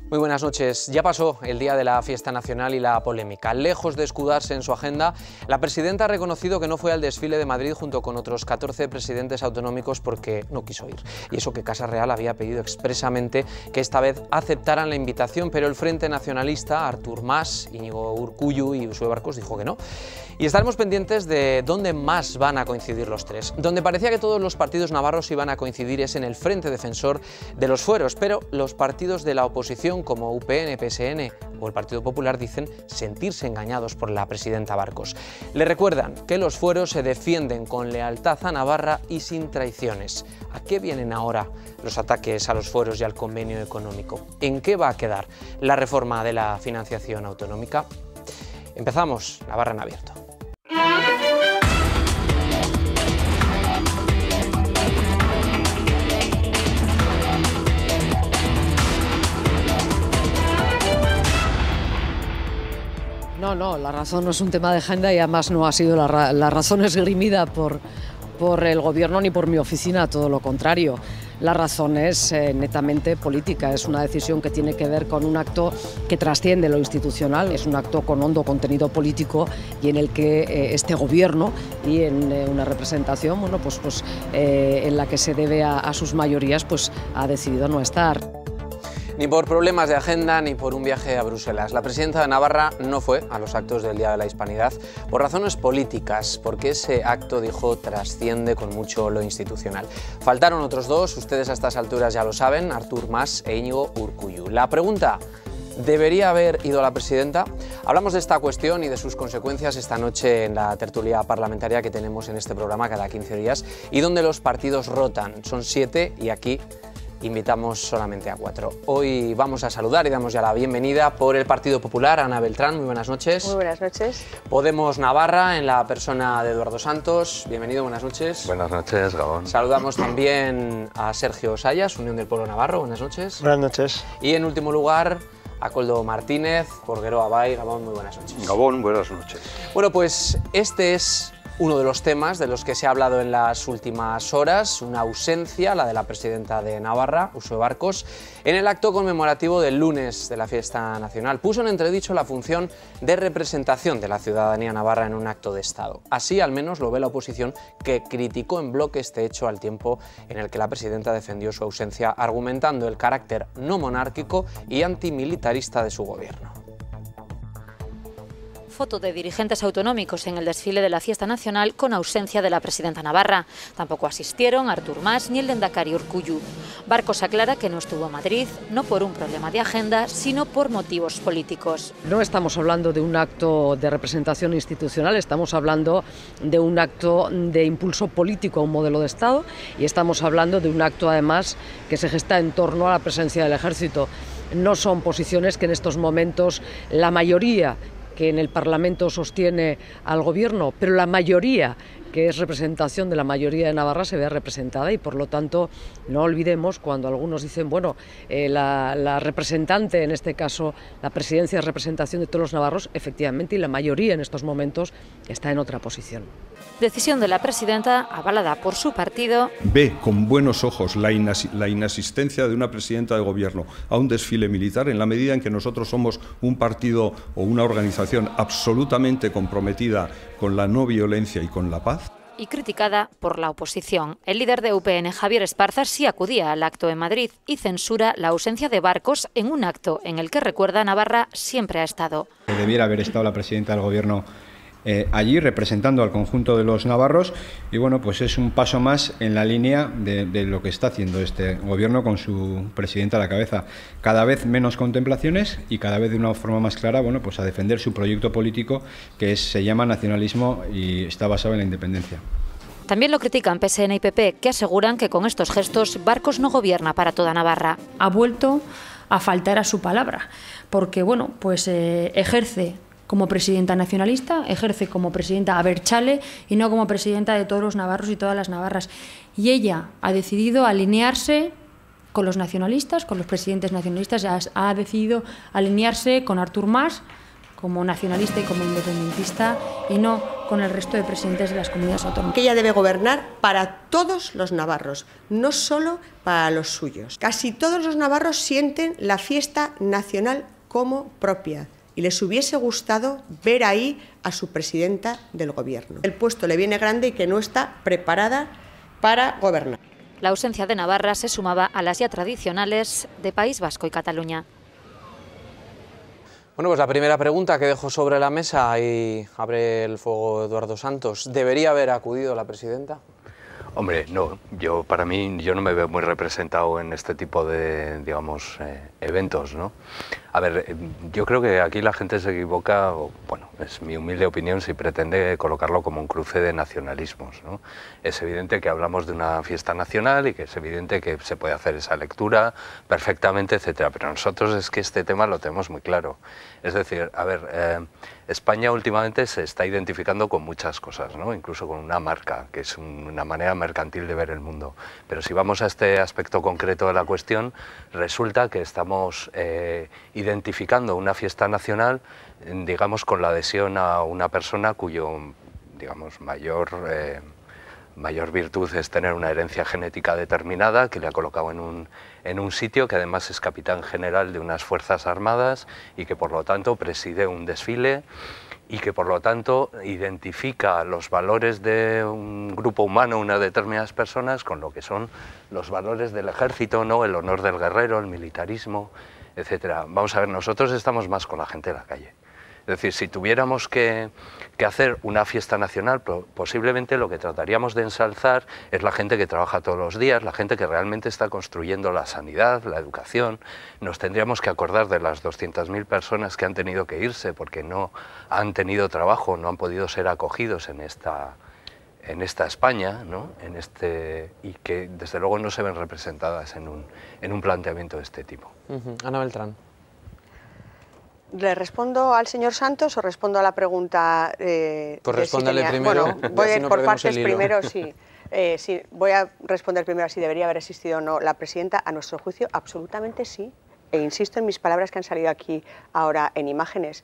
Muy buenas noches. Ya pasó el día de la fiesta nacional y la polémica. Lejos de escudarse en su agenda, la presidenta ha reconocido que no fue al desfile de Madrid junto con otros 14 presidentes autonómicos porque no quiso ir. Y eso que Casa Real había pedido expresamente que esta vez aceptaran la invitación, pero el Frente Nacionalista, Artur Mas, Íñigo Urkullu y Uxue Barkos dijo que no. Y estaremos pendientes de dónde más van a coincidir los tres. Donde parecía que todos los partidos navarros iban a coincidir es en el Frente Defensor de los Fueros, pero los partidos de la oposición como UPN, PSN o el Partido Popular dicen sentirse engañados por la presidenta Barkos. Le recuerdan que los fueros se defienden con lealtad a Navarra y sin traiciones. ¿A qué vienen ahora los ataques a los fueros y al convenio económico? ¿En qué va a quedar la reforma de la financiación autonómica? Empezamos Navarra en abierto. No, la razón no es un tema de agenda y además no ha sido la razón esgrimida por el Gobierno ni por mi oficina, todo lo contrario. La razón es netamente política, es una decisión que tiene que ver con un acto que trasciende lo institucional, es un acto con hondo contenido político y en el que este Gobierno y en una representación en la que se debe a sus mayorías ha decidido no estar. Ni por problemas de agenda ni por un viaje a Bruselas. La presidenta de Navarra no fue a los actos del Día de la Hispanidad por razones políticas, porque ese acto, dijo, trasciende con mucho lo institucional. Faltaron otros dos, ustedes a estas alturas ya lo saben, Artur Mas e Íñigo Urkullu. La pregunta: ¿debería haber ido la presidenta? Hablamos de esta cuestión y de sus consecuencias esta noche en la tertulia parlamentaria que tenemos en este programa cada 15 días y donde los partidos rotan. Son 7 y aquí invitamos solamente a 4. Hoy vamos a saludar y damos ya la bienvenida por el Partido Popular, Ana Beltrán, muy buenas noches. Muy buenas noches. Podemos Navarra, en la persona de Eduardo Santos, bienvenido, buenas noches. Buenas noches, Gabón. Saludamos también a Sergio Sayas, Unión del Pueblo Navarro, buenas noches. Buenas noches. Y en último lugar, a Koldo Martínez, por Geroa Bay, Gabón, muy buenas noches. Gabón, buenas noches. Bueno, pues este es uno de los temas de los que se ha hablado en las últimas horas, una ausencia, la de la presidenta de Navarra, Uxue Barkos, en el acto conmemorativo del lunes de la fiesta nacional. Puso en entredicho la función de representación de la ciudadanía navarra en un acto de Estado. Así al menos lo ve la oposición, que criticó en bloque este hecho al tiempo en el que la presidenta defendió su ausencia, argumentando el carácter no monárquico y antimilitarista de su gobierno. Foto de dirigentes autonómicos en el desfile de la fiesta nacional con ausencia de la presidenta navarra. Tampoco asistieron Artur Mas ni el lehendakari Urkullu. Barkos aclara que no estuvo en Madrid, no por un problema de agenda, sino por motivos políticos. No estamos hablando de un acto de representación institucional, estamos hablando de un acto de impulso político a un modelo de Estado y estamos hablando de un acto además que se gesta en torno a la presencia del ejército. No son posiciones que en estos momentos la mayoría que en el Parlamento sostiene al Gobierno, pero la mayoría, que es representación de la mayoría de Navarra, se vea representada y por lo tanto no olvidemos cuando algunos dicen, bueno, la representante, en este caso la presidencia es representación de todos los navarros, efectivamente, y la mayoría en estos momentos está en otra posición. Decisión de la presidenta avalada por su partido. Ve con buenos ojos la inasistencia de una presidenta de gobierno a un desfile militar en la medida en que nosotros somos un partido o una organización absolutamente comprometida con la no violencia y con la paz. Y criticada por la oposición. El líder de UPN, Javier Esparza, sí acudía al acto en Madrid y censura la ausencia de Barkos en un acto en el que, recuerda, Navarra siempre ha estado. Debiera haber estado la presidenta del Gobierno allí representando al conjunto de los navarros y bueno, pues es un paso más en la línea de lo que está haciendo este Gobierno con su presidenta a la cabeza. Cada vez menos contemplaciones y cada vez de una forma más clara, bueno, pues a defender su proyecto político que se llama nacionalismo y está basado en la independencia. También lo critican PSN y PP, que aseguran que con estos gestos Barkos no gobierna para toda Navarra. Ha vuelto a faltar a su palabra, porque bueno, pues ejerce como presidenta nacionalista, ejerce como presidenta abertzale y no como presidenta de todos los navarros y todas las navarras. Y ella ha decidido alinearse con los nacionalistas, con los presidentes nacionalistas, ha decidido alinearse con Artur Mas como nacionalista y como independentista, y no con el resto de presidentes de las comunidades autónomas. Que ella debe gobernar para todos los navarros, no solo para los suyos. Casi todos los navarros sienten la fiesta nacional como propia y les hubiese gustado ver ahí a su presidenta del gobierno. El puesto le viene grande y que no está preparada para gobernar. La ausencia de Navarra se sumaba a las ya tradicionales de País Vasco y Cataluña. Bueno, pues la primera pregunta que dejo sobre la mesa y abre el fuego Eduardo Santos. ¿Debería haber acudido la presidenta? Hombre, no, para mí, yo no me veo muy representado en este tipo de, digamos, eventos, ¿no? A ver, yo creo que aquí la gente se equivoca, o, bueno, es mi humilde opinión, si pretende colocarlo como un cruce de nacionalismos, ¿no? Es evidente que hablamos de una fiesta nacional y que es evidente que se puede hacer esa lectura perfectamente, etcétera, pero nosotros es que este tema lo tenemos muy claro. Es decir, a ver, España últimamente se está identificando con muchas cosas, ¿no? Incluso con una marca, que es una manera mercantil de ver el mundo. Pero si vamos a este aspecto concreto de la cuestión, resulta que estamos identificando una fiesta nacional, digamos, con la adhesión a una persona cuyo, digamos, mayor virtud es tener una herencia genética determinada, que le ha colocado en un sitio, que además es capitán general de unas fuerzas armadas y que por lo tanto preside un desfile y que por lo tanto identifica los valores de un grupo humano, unas determinadas personas, con lo que son los valores del ejército, ¿no? El honor del guerrero, el militarismo, etcétera. Vamos a ver, nosotros estamos más con la gente de la calle. Es decir, si tuviéramos que hacer una fiesta nacional, posiblemente lo que trataríamos de ensalzar es la gente que trabaja todos los días, la gente que realmente está construyendo la sanidad, la educación. Nos tendríamos que acordar de las 200.000 personas que han tenido que irse porque no han tenido trabajo, no han podido ser acogidos en esta España, ¿no? Y que desde luego no se ven representadas en un planteamiento de este tipo. Ana Beltrán. ¿Le respondo al señor Santos o respondo a la pregunta? Pues respóndale primero. Bueno, voy a ir por partes primero, sí. Sí. Voy a responder primero si debería haber existido o no la presidenta. A nuestro juicio, absolutamente sí. E insisto en mis palabras que han salido aquí ahora en imágenes.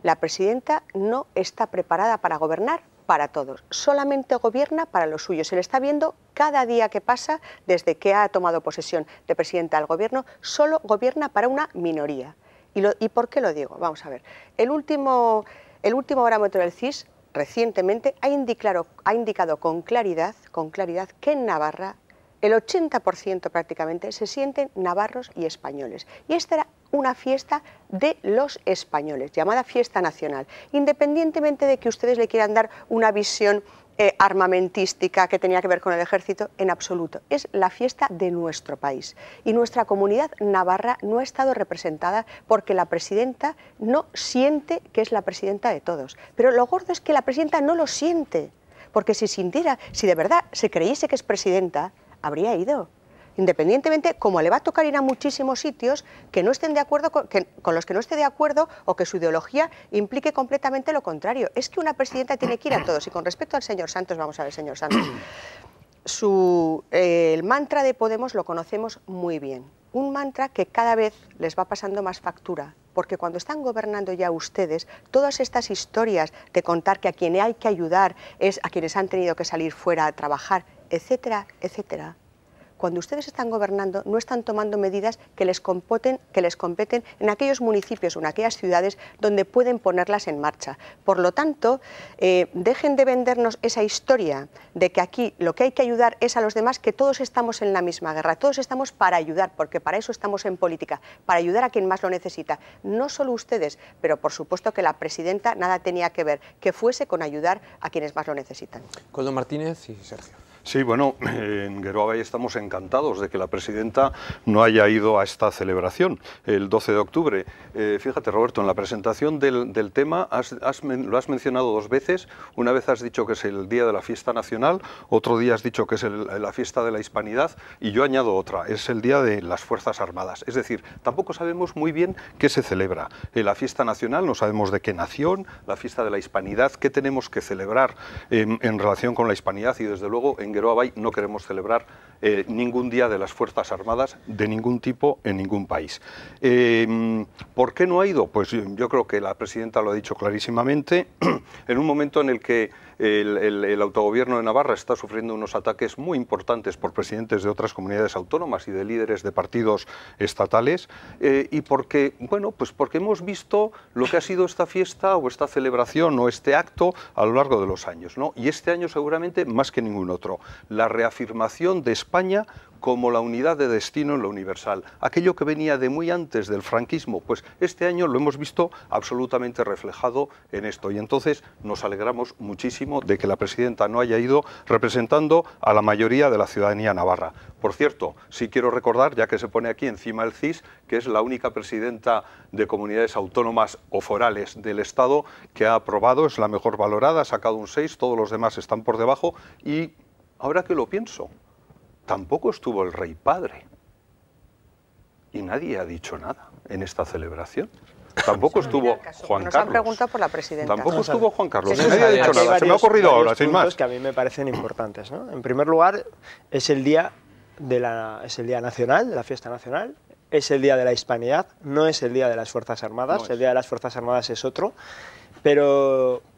La presidenta no está preparada para gobernar para todos. Solamente gobierna para los suyos. Se le está viendo cada día que pasa desde que ha tomado posesión de presidenta del gobierno. Solo gobierna para una minoría. ¿Y por qué lo digo? Vamos a ver. El último barómetro del CIS recientemente ha indicado con claridad que en Navarra el 80% prácticamente se sienten navarros y españoles. Y esta era una fiesta de los españoles, llamada fiesta nacional, independientemente de que ustedes le quieran dar una visión armamentística que tenía que ver con el ejército, en absoluto. Es la fiesta de nuestro país. Y nuestra comunidad navarra no ha estado representada porque la presidenta no siente que es la presidenta de todos. Pero lo gordo es que la presidenta no lo siente. Porque si sintiera, si de verdad se creyese que es presidenta, habría ido. Independientemente, como le va a tocar ir a muchísimos sitios que no estén de acuerdo con los que no esté de acuerdo o que su ideología implique completamente lo contrario. Es que una presidenta tiene que ir a todos. Y con respecto al señor Santos, vamos a ver, señor Santos, el mantra de Podemos lo conocemos muy bien. Un mantra que cada vez les va pasando más factura, porque cuando están gobernando ya ustedes, todas estas historias de contar que a quien hay que ayudar es a quienes han tenido que salir fuera a trabajar, etcétera, etcétera. Cuando ustedes están gobernando, no están tomando medidas que les competen en aquellos municipios o en aquellas ciudades donde pueden ponerlas en marcha. Por lo tanto, dejen de vendernos esa historia de que aquí lo que hay que ayudar es a los demás, que todos estamos en la misma guerra, todos estamos para ayudar, porque para eso estamos en política, para ayudar a quien más lo necesita. No solo ustedes, pero por supuesto que la presidenta nada tenía que ver, que fuese con ayudar a quienes más lo necesitan. Koldo Martínez y Sergio. Sí, bueno, en Geroa Bai estamos encantados de que la presidenta no haya ido a esta celebración el 12 de octubre. Fíjate, Roberto, en la presentación del tema lo has mencionado dos veces. Una vez has dicho que es el día de la fiesta nacional, otro día has dicho que es la fiesta de la hispanidad y yo añado otra, es el día de las Fuerzas Armadas. Es decir, tampoco sabemos muy bien qué se celebra. La fiesta nacional no sabemos de qué nación, la fiesta de la hispanidad, qué tenemos que celebrar en relación con la hispanidad y desde luego en en Geroa Bai no queremos celebrar ningún día de las Fuerzas Armadas de ningún tipo en ningún país. ¿Por qué no ha ido? Pues yo creo que la presidenta lo ha dicho clarísimamente, en un momento en el que el autogobierno de Navarra está sufriendo unos ataques muy importantes por presidentes de otras comunidades autónomas y de líderes de partidos estatales, y porque, bueno, pues porque hemos visto lo que ha sido esta fiesta o esta celebración o este acto a lo largo de los años, ¿no? Y este año seguramente más que ningún otro, la reafirmación de España como la unidad de destino en lo universal. Aquello que venía de muy antes del franquismo, pues este año lo hemos visto absolutamente reflejado en esto. Y entonces nos alegramos muchísimo de que la presidenta no haya ido representando a la mayoría de la ciudadanía navarra. Por cierto, sí quiero recordar, ya que se pone aquí encima el CIS, que es la única presidenta de comunidades autónomas o forales del Estado que ha aprobado, es la mejor valorada, ha sacado un 6, todos los demás están por debajo y, ahora que lo pienso, tampoco estuvo el rey padre y nadie ha dicho nada en esta celebración. Tampoco estuvo Juan Carlos. Nos han preguntado por la presidenta. Tampoco estuvo Juan Carlos. Nadie ha dicho nada. Se me ha ocurrido ahora, sin más. Que a mí me parecen importantes, ¿no? En primer lugar, es el día nacional, de la fiesta nacional. Es el día de la hispanidad. No es el día de las Fuerzas Armadas. El día de las Fuerzas Armadas es otro.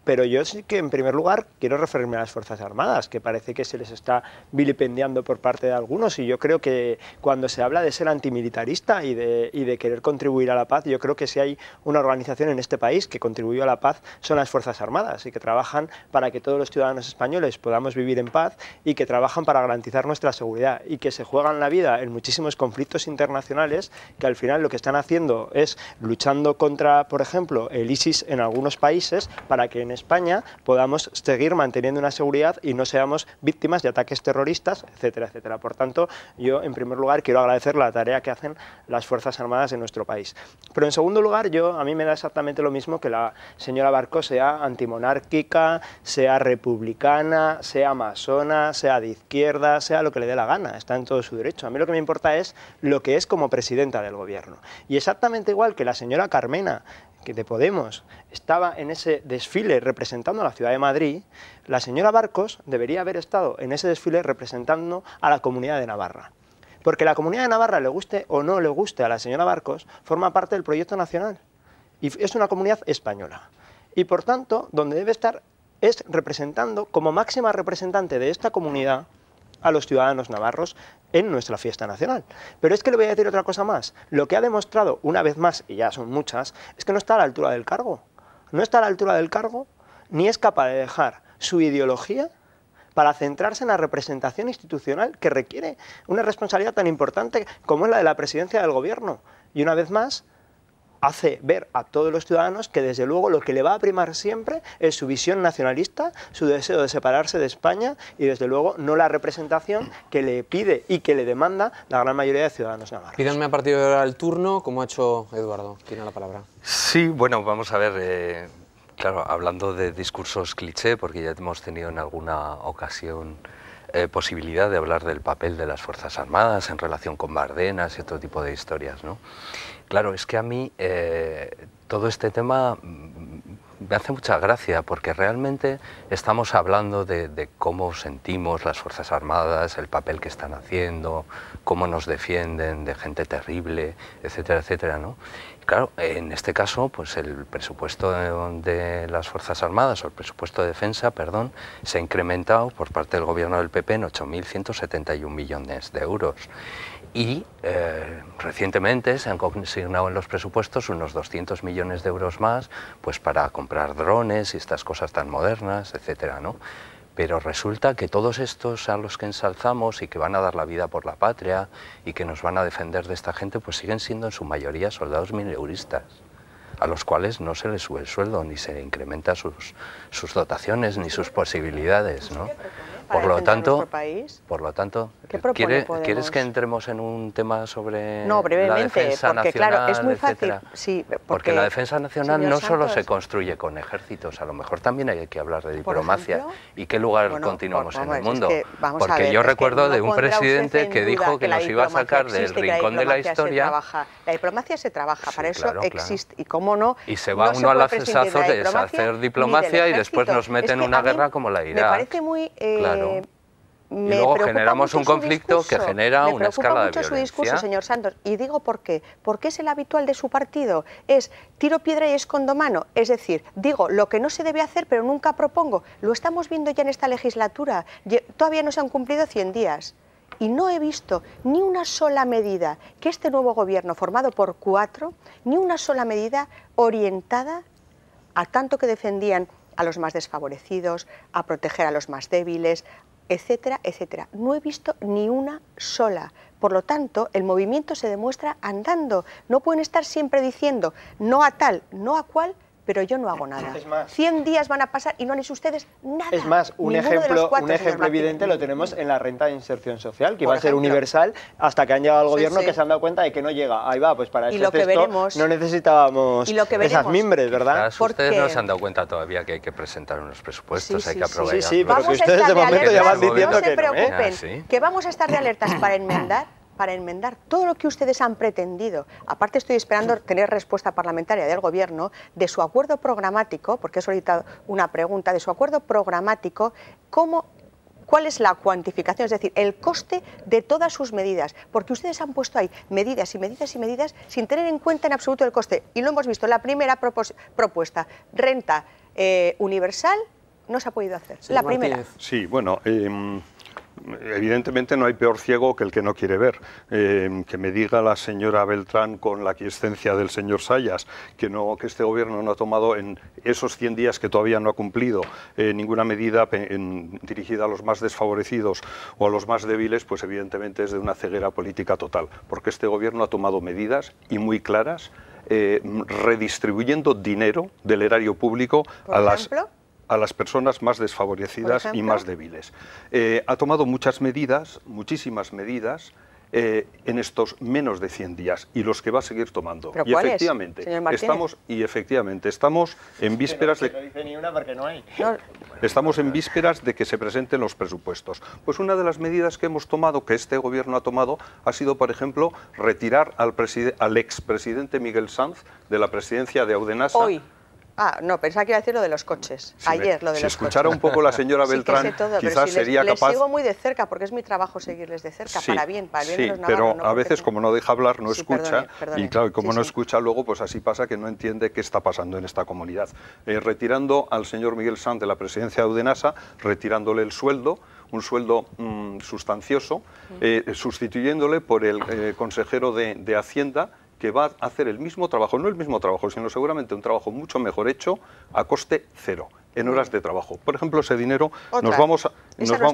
Pero yo sí que, en primer lugar, quiero referirme a las Fuerzas Armadas, que parece que se les está vilipendiando por parte de algunos, y yo creo que cuando se habla de ser antimilitarista y de querer contribuir a la paz, yo creo que si hay una organización en este país que contribuyó a la paz son las Fuerzas Armadas, y que trabajan para que todos los ciudadanos españoles podamos vivir en paz, y que trabajan para garantizar nuestra seguridad, y que se juegan la vida en muchísimos conflictos internacionales, que al final lo que están haciendo es luchando contra, por ejemplo, el ISIS en algunos países, para que en España podamos seguir manteniendo una seguridad y no seamos víctimas de ataques terroristas, etcétera, etcétera. Por tanto, yo en primer lugar quiero agradecer la tarea que hacen las Fuerzas Armadas de nuestro país. Pero en segundo lugar, a mí me da exactamente lo mismo que la señora Barcos sea antimonárquica, sea republicana, sea masona, sea de izquierda, sea lo que le dé la gana, está en todo su derecho. A mí lo que me importa es lo que es como presidenta del gobierno. Y exactamente igual que la señora Carmena, que de Podemos, estaba en ese desfile representando a la ciudad de Madrid, la señora Barcos debería haber estado en ese desfile representando a la Comunidad de Navarra. Porque la Comunidad de Navarra, le guste o no le guste a la señora Barcos, forma parte del proyecto nacional y es una comunidad española. Y por tanto, donde debe estar es representando como máxima representante de esta comunidad a los ciudadanos navarros en nuestra fiesta nacional. Pero es que le voy a decir otra cosa más. Lo que ha demostrado una vez más, y ya son muchas, es que no está a la altura del cargo. No está a la altura del cargo, ni es capaz de dejar su ideología para centrarse en la representación institucional que requiere una responsabilidad tan importante como es la de la presidencia del gobierno. Y una vez más, hace ver a todos los ciudadanos que desde luego lo que le va a primar siempre es su visión nacionalista, su deseo de separarse de España y desde luego no la representación que le pide y que le demanda la gran mayoría de ciudadanos navarros. Pídanme a partir de ahora el turno, como ha hecho Eduardo. Tiene la palabra. Sí, bueno, vamos a ver, claro, hablando de discursos cliché, porque ya hemos tenido en alguna ocasión posibilidad de hablar del papel de las Fuerzas Armadas en relación con Bardenas y otro tipo de historias, ¿no? Claro, es que a mí todo este tema me hace mucha gracia porque realmente estamos hablando de cómo sentimos las Fuerzas Armadas, el papel que están haciendo, cómo nos defienden de gente terrible, etcétera, etcétera, ¿no? Claro, en este caso, pues el presupuesto de las Fuerzas Armadas, o el presupuesto de defensa, perdón, se ha incrementado por parte del gobierno del PP en 8.171 millones de euros. Y recientemente se han consignado en los presupuestos unos 200 millones de euros más, pues para comprar drones y estas cosas tan modernas, etcétera, ¿no? Pero resulta que todos estos a los que ensalzamos y que van a dar la vida por la patria y que nos van a defender de esta gente, pues siguen siendo en su mayoría soldados mileuristas, a los cuales no se les sube el sueldo, ni se incrementa sus dotaciones, ni sus posibilidades, ¿no? Por lo tanto, ¿quieres que entremos en un tema sobre la defensa nacional, claro, es muy fácil, sí, porque la defensa nacional no solo se construye con ejércitos, a lo mejor también hay que hablar de diplomacia. Ejemplo, y qué lugar continuamos en el mundo. Es que, porque yo recuerdo de un presidente que dijo que nos iba a sacar del rincón de la historia. La diplomacia se trabaja, para eso existe, y cómo no. Y se va uno al ascenso de hacer diplomacia y después nos meten en una guerra como la de Irak. Me parece muy Y luego generamos un conflicto que genera una escala de violencia. Me preocupa mucho su discurso, señor Santos, y digo por qué. Porque es el habitual de su partido. Es tiro piedra y escondo mano. Es decir, digo lo que no se debe hacer, pero nunca propongo. Lo estamos viendo ya en esta legislatura. Todavía no se han cumplido 100 días. Y no he visto ni una sola medida que este nuevo gobierno, formado por 4, ni una sola medida orientada a tanto que defendían a los más desfavorecidos, a proteger a los más débiles, etcétera, etcétera. No he visto ni una sola. Por lo tanto, el movimiento se demuestra andando. No pueden estar siempre diciendo no a tal, no a cual, pero yo no hago nada. Es más, 100 días van a pasar y no han hecho ustedes nada. Es más, un ejemplo evidente lo tenemos en la renta de inserción social, que iba a ser universal hasta que han llegado al gobierno, que se han dado cuenta de que no llega. Ahí va, pues para este texto no necesitábamos esas mimbres, ¿verdad? Ustedes no se han dado cuenta todavía que hay que presentar unos presupuestos, hay que aprobar. Sí, pero si ustedes de momento ya van diciendo que no. No se preocupen, que vamos a estar de alertas para enmendar todo lo que ustedes han pretendido. Aparte estoy esperando tener respuesta parlamentaria del Gobierno de su acuerdo programático, porque he solicitado una pregunta, de su acuerdo programático, ¿cuál es la cuantificación? Es decir, el coste de todas sus medidas, porque ustedes han puesto ahí medidas y medidas y medidas sin tener en cuenta en absoluto el coste. Y lo hemos visto en la primera propuesta, renta universal, no se ha podido hacer. Señor la primera. Martínez. Sí, bueno, evidentemente no hay peor ciego que el que no quiere ver. Que me diga la señora Beltrán, con la aquiescencia del señor Sayas, que este gobierno no ha tomado en esos 100 días que todavía no ha cumplido ninguna medida dirigida a los más desfavorecidos o a los más débiles, pues evidentemente es de una ceguera política total, porque este gobierno ha tomado medidas y muy claras, redistribuyendo dinero del erario público a las personas más desfavorecidas y más débiles. Ha tomado muchas medidas, muchísimas medidas, en estos menos de 100 días y los que va a seguir tomando. ¿Pero y cuál efectivamente, es, señor Martínez? Estamos en vísperas no dice ni una porque no hay. Estamos en vísperas de que se presenten los presupuestos. Pues una de las medidas que hemos tomado, que este gobierno ha tomado, ha sido, por ejemplo, retirar al expresidente Miguel Sanz de la presidencia de Audenasa. Hoy. No, pensaba que iba a decir lo de los coches. Ayer lo de los coches. Si escuchara un poco la señora Beltrán, quizás sería capaz... Les sigo muy de cerca, porque es mi trabajo seguirles de cerca, para bien de los navarros. Pero no a veces, como no deja hablar, no escucha. Perdone. Y claro, como no escucha, luego pues así pasa que no entiende qué está pasando en esta comunidad. Retirando al señor Miguel Sanz de la presidencia de Audenasa, retirándole el sueldo, un sueldo sustancioso, sustituyéndole por el consejero de Hacienda, que va a hacer el mismo trabajo, no el mismo trabajo, sino seguramente un trabajo mucho mejor hecho a coste cero, en horas de trabajo. Por ejemplo, ese dinero nos vamos a...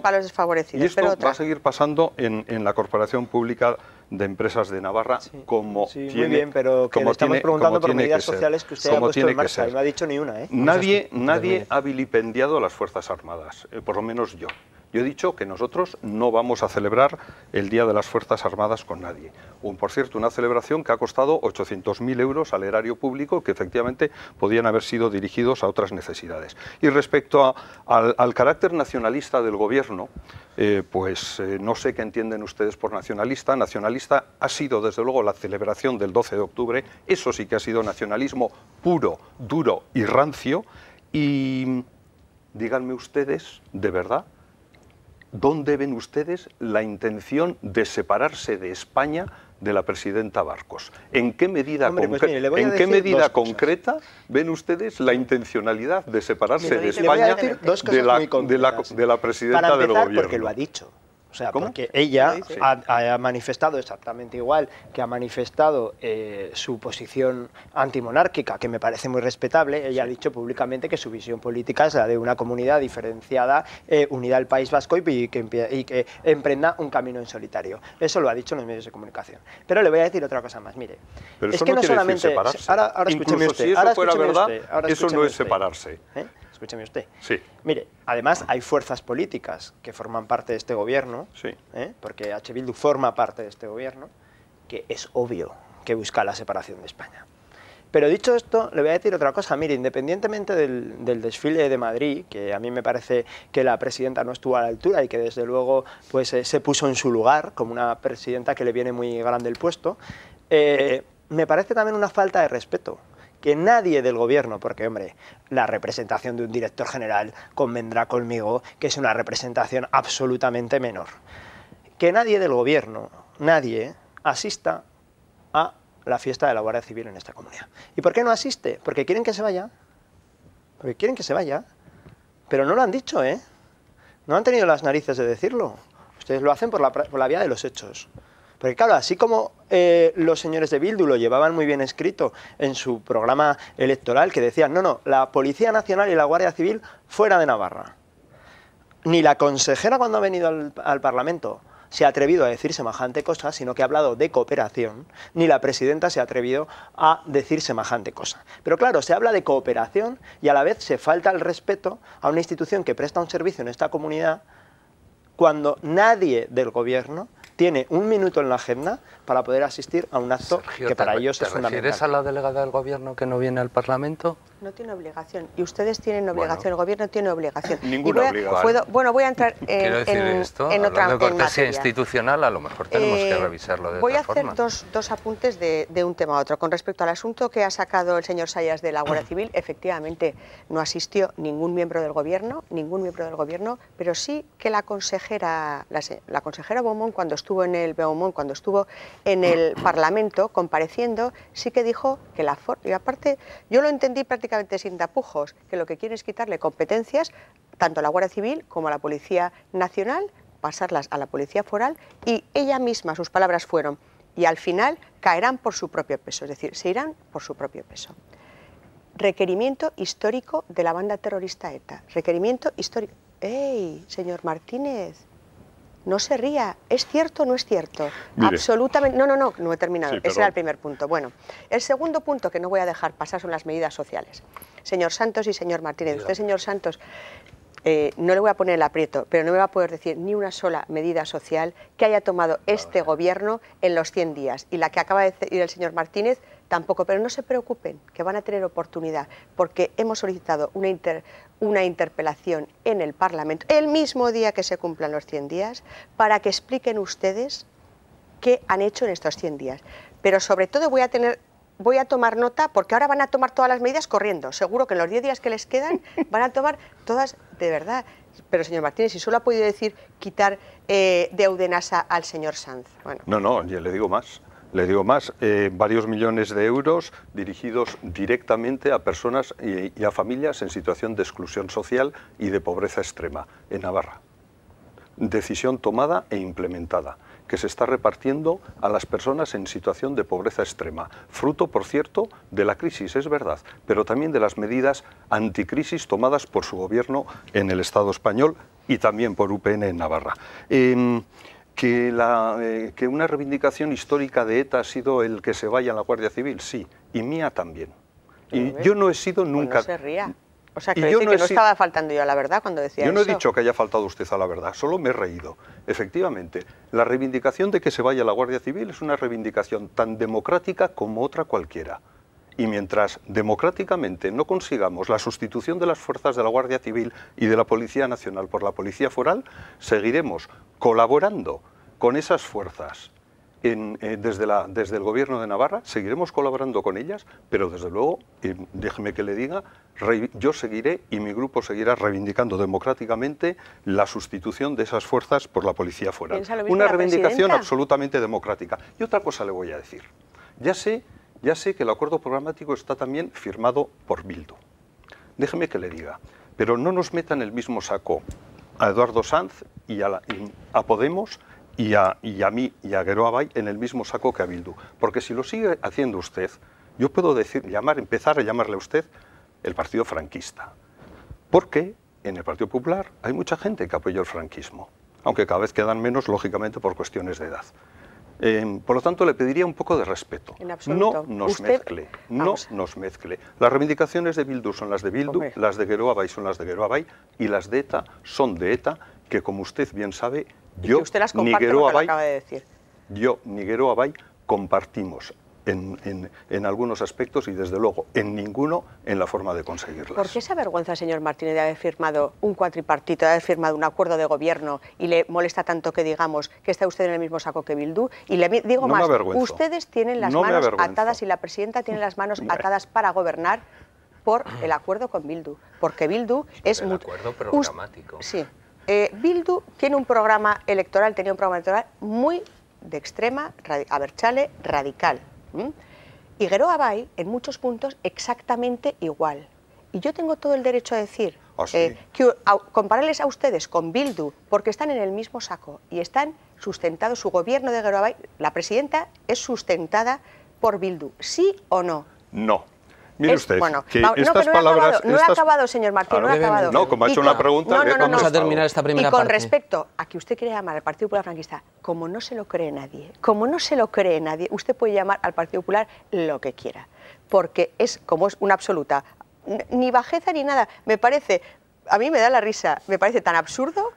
para los desfavorecidos. Y esto va a seguir pasando en la Corporación Pública de Empresas de Navarra, como tiene... Muy bien, pero que le estamos preguntando por medidas sociales que usted ha puesto en marcha, y no ha dicho ni una. Nadie ha vilipendiado a las Fuerzas Armadas, por lo menos yo. Yo he dicho que nosotros no vamos a celebrar el Día de las Fuerzas Armadas con nadie. Por cierto, una celebración que ha costado 800.000 euros al erario público, que efectivamente podían haber sido dirigidos a otras necesidades. Y respecto al carácter nacionalista del gobierno, no sé qué entienden ustedes por nacionalista. Nacionalista ha sido, desde luego, la celebración del 12 de octubre. Eso sí que ha sido nacionalismo puro, duro y rancio. Y díganme ustedes, de verdad, ¿dónde ven ustedes la intención de separarse de España de la presidenta Barcos? ¿En qué medida, concreta ven ustedes la intencionalidad de separarse de España de la presidenta del gobierno? Porque lo ha dicho. O sea, porque ella ha manifestado exactamente igual que ha manifestado su posición antimonárquica, que me parece muy respetable. Ella ha dicho públicamente que su visión política es la de una comunidad diferenciada, unida al País Vasco y que emprenda un camino en solitario. Eso lo ha dicho en los medios de comunicación. Pero le voy a decir otra cosa más. Mire, pero eso es que no solamente separarse. Ahora escúcheme usted. Si eso fuera verdad, eso no es separarse. Escúcheme usted. Sí. Mire, además hay fuerzas políticas que forman parte de este gobierno, porque H. Bildu forma parte de este gobierno, que es obvio que busca la separación de España. Pero dicho esto, le voy a decir otra cosa. Mire, independientemente del desfile de Madrid, que a mí me parece que la presidenta no estuvo a la altura y que desde luego pues, se puso en su lugar como una presidenta que le viene muy grande el puesto, me parece también una falta de respeto que nadie del gobierno, porque hombre, la representación de un director general convendrá conmigo que es una representación absolutamente menor, que nadie del gobierno, nadie, asista a la fiesta de la Guardia Civil en esta comunidad. ¿Y por qué no asiste? Porque quieren que se vaya, porque quieren que se vaya, pero no lo han dicho, ¿eh? No han tenido las narices de decirlo. Ustedes lo hacen por la vía de los hechos. Porque claro, así como los señores de Bildu lo llevaban muy bien escrito en su programa electoral, que decían, no, la Policía Nacional y la Guardia Civil fuera de Navarra. Ni la consejera cuando ha venido al Parlamento se ha atrevido a decir semejante cosa, sino que ha hablado de cooperación, ni la presidenta se ha atrevido a decir semejante cosa. Pero claro, se habla de cooperación y a la vez se falta el respeto a una institución que presta un servicio en esta comunidad cuando nadie del gobierno tiene un minuto en la agenda para poder asistir a un acto Sergio, que para ellos es fundamental. ¿Te refieres a la delegada del gobierno que no viene al Parlamento? No tiene obligación. Y ustedes tienen obligación, el gobierno tiene obligación. Ninguna obligación. Voy a entrar en otra de cortesía materia. institucional, a lo mejor tenemos que revisarlo de Voy a otra hacer forma. dos apuntes de un tema a otro. Con respecto al asunto que ha sacado el señor Sayas de la Guardia Civil, efectivamente no asistió ningún miembro del gobierno, pero sí que la consejera Beaumont, cuando estuvo en el Parlamento compareciendo, sí que dijo que y aparte yo lo entendí prácticamente sin tapujos, que lo que quiere es quitarle competencias tanto a la Guardia Civil como a la Policía Nacional, pasarlas a la Policía Foral, y ella misma, sus palabras fueron, y al final caerán por su propio peso, es decir, se irán por su propio peso. Requerimiento histórico de la banda terrorista ETA, requerimiento histórico. ¡Ey, señor Martínez! No se ría, ¿es cierto o no es cierto? Mire. Absolutamente, no he terminado, Sí, ese era el primer punto. Bueno, el segundo punto que no voy a dejar pasar son las medidas sociales. Señor Santos y señor Martínez, usted, señor Santos, no le voy a poner el aprieto, pero no me va a poder decir ni una sola medida social que haya tomado este gobierno en los 100 días. Y la que acaba de decir el señor Martínez tampoco, pero no se preocupen, que van a tener oportunidad, porque hemos solicitado una interpelación en el Parlamento el mismo día que se cumplan los 100 días para que expliquen ustedes qué han hecho en estos 100 días. Pero sobre todo voy a tomar nota, porque ahora van a tomar todas las medidas corriendo. Seguro que en los 10 días que les quedan van a tomar todas de verdad. Pero, señor Martínez, si solo ha podido decir quitar de Eudenasa al señor Sanz. Bueno. No, yo le digo más. Varios millones de euros dirigidos directamente a personas y a familias en situación de exclusión social y de pobreza extrema en Navarra. Decisión tomada e implementada, que se está repartiendo a las personas en situación de pobreza extrema. Fruto, por cierto, de la crisis, es verdad, pero también de las medidas anticrisis tomadas por su gobierno en el Estado español y también por UPN en Navarra. Que una reivindicación histórica de ETA ha sido el que se vaya a la Guardia Civil, sí, y mía también. Y yo no he sido nunca... Pues no se ría. O sea, que no estaba faltando yo a la verdad cuando decía eso. Yo no he dicho que haya faltado usted a la verdad, solo me he reído. Efectivamente, la reivindicación de que se vaya a la Guardia Civil es una reivindicación tan democrática como otra cualquiera. Y mientras democráticamente no consigamos la sustitución de las fuerzas de la Guardia Civil y de la Policía Nacional por la Policía Foral, seguiremos colaborando con esas fuerzas desde el Gobierno de Navarra, seguiremos colaborando con ellas, pero desde luego, déjeme que le diga, yo seguiré y mi grupo seguirá reivindicando democráticamente la sustitución de esas fuerzas por la Policía Foral. Una reivindicación absolutamente democrática. Y otra cosa le voy a decir. Ya sé que el acuerdo programático está también firmado por Bildu. Déjeme que le diga, pero no nos meta en el mismo saco a Eduardo Sanz y a Podemos y a mí y a Geroa Bai en el mismo saco que a Bildu. Porque si lo sigue haciendo usted, yo puedo empezar a llamarle a usted el partido franquista. Porque en el Partido Popular hay mucha gente que apoyó el franquismo, aunque cada vez quedan menos, lógicamente, por cuestiones de edad. Por lo tanto, le pediría un poco de respeto. No nos mezcle. Las reivindicaciones de Bildu son las de Bildu, las de Geroa Bai son las de Geroa Bai, y las de ETA son de ETA, que como usted bien sabe, yo ni Geroa Bai compartimos en algunos aspectos y desde luego en ninguno en la forma de conseguirlas. ¿Por qué esa vergüenza, señor Martínez, de haber firmado un cuatripartito, de haber firmado un acuerdo de gobierno y le molesta tanto que digamos que está usted en el mismo saco que Bildu? Y le digo más, ustedes tienen las manos atadas y la presidenta tiene las manos atadas para gobernar por el acuerdo con Bildu, porque Bildu es el acuerdo programático. Sí, Bildu tiene un programa electoral, tenía un programa electoral muy de extrema, abertzale, radical. Y Geroa Bai, en muchos puntos, exactamente igual. Y yo tengo todo el derecho a decir que compararles a ustedes con Bildu, porque están en el mismo saco y están sustentados, su gobierno de Geroa Bai, la presidenta es sustentada por Bildu, ¿sí o no? No. Mire usted, bueno, que no, estas que palabras... No he acabado, señor Martín, no he acabado. No, como ha hecho una pregunta... Vamos a terminar esta primera parte. Y con respecto a que usted quiere llamar al Partido Popular franquista, como no se lo cree nadie, usted puede llamar al Partido Popular lo que quiera, porque como es una absoluta, ni bajeza ni nada, me parece, a mí me da la risa, me parece tan absurdo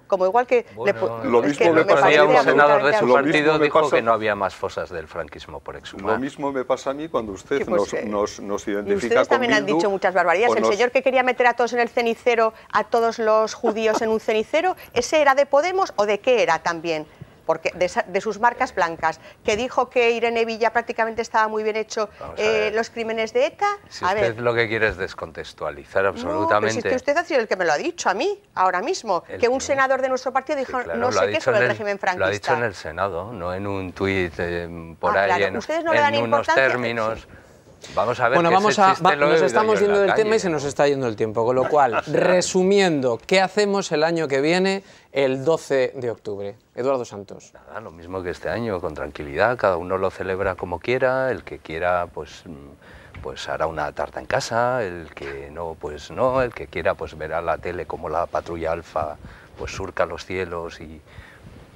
como igual que... Bueno, lo mismo me pasa a un senador de su partido dijo que no había más fosas del franquismo por exhumar. Lo mismo me pasa a mí cuando usted nos identifica y ustedes también han dicho muchas barbaridades. El señor que quería meter a todos en el cenicero, a todos los judíos en un cenicero, ¿ese era de Podemos o de qué era también? Porque de sus marcas blancas, que dijo que Irene Villa prácticamente estaba muy bien hecho los crímenes de ETA. Si usted lo que quiere es descontextualizar absolutamente... No, pero si usted ha sido el que me lo ha dicho a mí, ahora mismo, que un senador de nuestro partido dijo no sé qué sobre el régimen franquista. Lo ha dicho en el Senado, no en un tuit por ahí, claro. en unos términos... Vamos a ver, bueno, nos estamos yendo del tema y se nos está yendo el tiempo, con lo cual, resumiendo, ¿qué hacemos el año que viene, el 12 de octubre? Eduardo Santos. Nada, lo mismo que este año, con tranquilidad, cada uno lo celebra como quiera, el que quiera pues hará una tarta en casa, el que no, pues no, el que quiera pues verá la tele como la patrulla Alfa pues surca los cielos y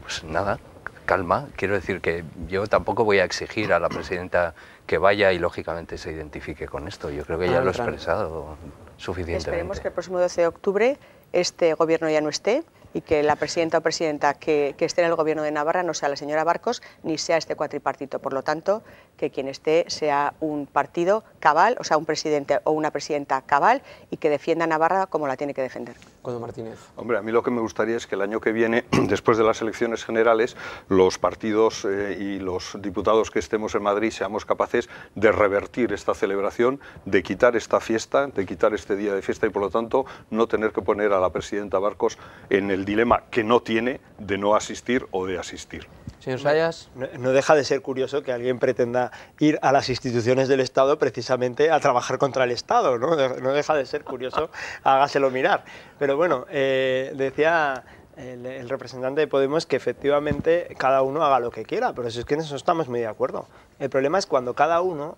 pues nada, calma. Quiero decir que yo tampoco voy a exigir a la presidenta que vaya y lógicamente se identifique con esto. Yo creo que ya lo he expresado suficientemente. Esperemos que el próximo 12 de octubre este gobierno ya no esté y que la presidenta o presidenta que esté en el gobierno de Navarra no sea la señora Barcos ni sea este cuatripartito. Por lo tanto, que quien esté sea un partido cabal, o sea, un presidente o una presidenta cabal y que defienda a Navarra como la tiene que defender. Codo Martínez. Hombre, a mí lo que me gustaría es que el año que viene, después de las elecciones generales, los partidos y los diputados que estemos en Madrid seamos capaces de revertir esta celebración, de quitar esta fiesta, de quitar este día de fiesta y por lo tanto no tener que poner a la presidenta Barcos en el dilema que no tiene de no asistir o de asistir. Señor Sayas. No deja de ser curioso que alguien pretenda ir a las instituciones del Estado precisamente a trabajar contra el Estado, ¿no? No deja de ser curioso, hágaselo mirar. Pero bueno, decía el representante de Podemos que efectivamente cada uno haga lo que quiera, pero si es que en eso estamos muy de acuerdo. El problema es cuando cada uno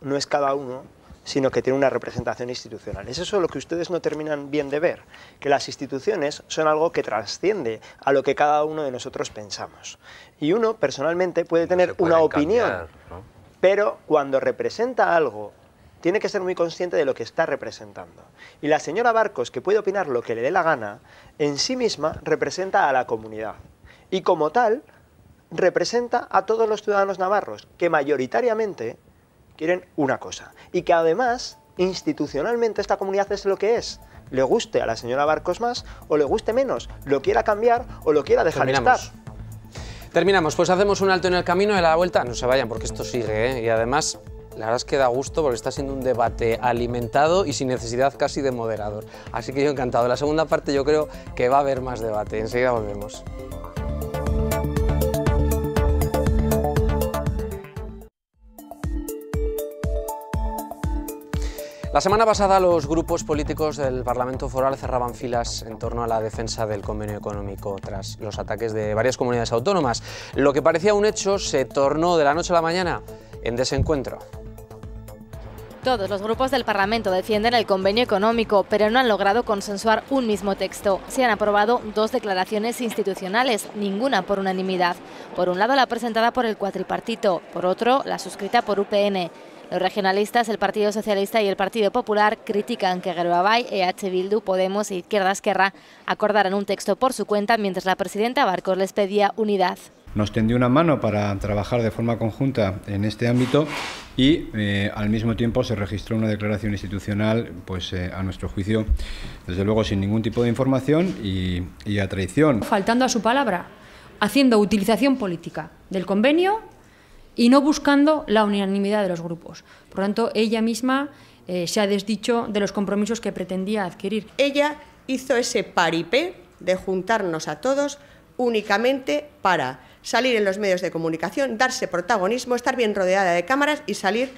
no es cada uno, sino que tiene una representación institucional. Es eso lo que ustedes no terminan bien de ver, que las instituciones son algo que trasciende a lo que cada uno de nosotros pensamos. Y uno, personalmente, puede tener una opinión, ¿no? Pero cuando representa algo, tiene que ser muy consciente de lo que está representando. Y la señora Barcos, que puede opinar lo que le dé la gana, en sí misma representa a la comunidad. Y como tal, representa a todos los ciudadanos navarros, que mayoritariamente quieren una cosa. Y que además, institucionalmente, esta comunidad es lo que es. Le guste a la señora Barcos más o le guste menos, lo quiera cambiar o lo quiera dejar estar. Terminamos, pues hacemos un alto en el camino y a la vuelta no se vayan porque esto sigue, ¿eh? Y además la verdad es que da gusto porque está siendo un debate alimentado y sin necesidad casi de moderador. Así que yo encantado. En la segunda parte yo creo que va a haber más debate. Enseguida volvemos. La semana pasada los grupos políticos del Parlamento Foral cerraban filas en torno a la defensa del convenio económico tras los ataques de varias comunidades autónomas. Lo que parecía un hecho se tornó de la noche a la mañana en desencuentro. Todos los grupos del Parlamento defienden el convenio económico, pero no han logrado consensuar un mismo texto. Se han aprobado 2 declaraciones institucionales, ninguna por unanimidad. Por un lado la presentada por el cuatripartito, por otro la suscrita por UPN. Los regionalistas, el Partido Socialista y el Partido Popular critican que Geroa Bai, EH Bildu, Podemos e Izquierda Esquerra acordaran un texto por su cuenta mientras la presidenta Barcos les pedía unidad. nos tendió una mano para trabajar de forma conjunta en este ámbito y al mismo tiempo se registró una declaración institucional, pues a nuestro juicio, desde luego sin ningún tipo de información y a traición. Faltando a su palabra, haciendo utilización política del convenio y no buscando la unanimidad de los grupos. Por lo tanto, ella misma se ha desdicho de los compromisos que pretendía adquirir. Ella hizo ese paripé de juntarnos a todos únicamente para salir en los medios de comunicación, darse protagonismo, estar bien rodeada de cámaras y salir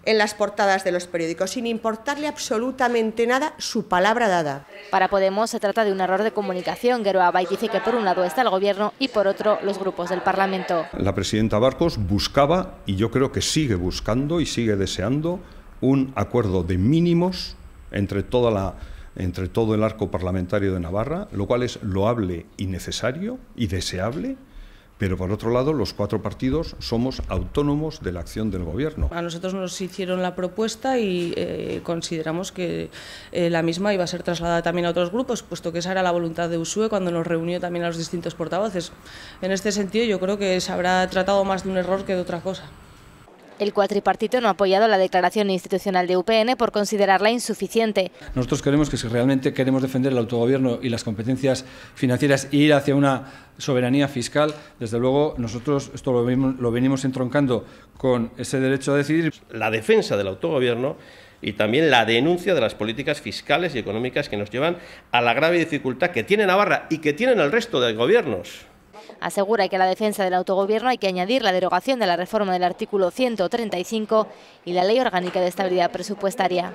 en las portadas de los periódicos, sin importarle absolutamente nada su palabra dada. Para Podemos se trata de un error de comunicación. Geroa Bai dice que por un lado está el Gobierno y por otro los grupos del Parlamento. La presidenta Barcos buscaba, y yo creo que sigue buscando y sigue deseando, un acuerdo de mínimos entre todo el arco parlamentario de Navarra, lo cual es loable y necesario y deseable, pero por otro lado los 4 partidos somos autónomos de la acción del Gobierno. A nosotros nos hicieron la propuesta y consideramos que la misma iba a ser trasladada también a otros grupos, puesto que esa era la voluntad de USUE cuando nos reunió también a los distintos portavoces. En este sentido yo creo que se habrá tratado más de un error que de otra cosa. El cuatripartito no ha apoyado la declaración institucional de UPN por considerarla insuficiente. Nosotros creemos que si realmente queremos defender el autogobierno y las competencias financieras e ir hacia una soberanía fiscal, desde luego nosotros esto lo venimos entroncando con ese derecho a decidir. La defensa del autogobierno y también la denuncia de las políticas fiscales y económicas que nos llevan a la grave dificultad que tiene Navarra y que tienen el resto de gobiernos. Asegura que a la defensa del autogobierno hay que añadir la derogación de la reforma del artículo 135 y la Ley Orgánica de Estabilidad Presupuestaria.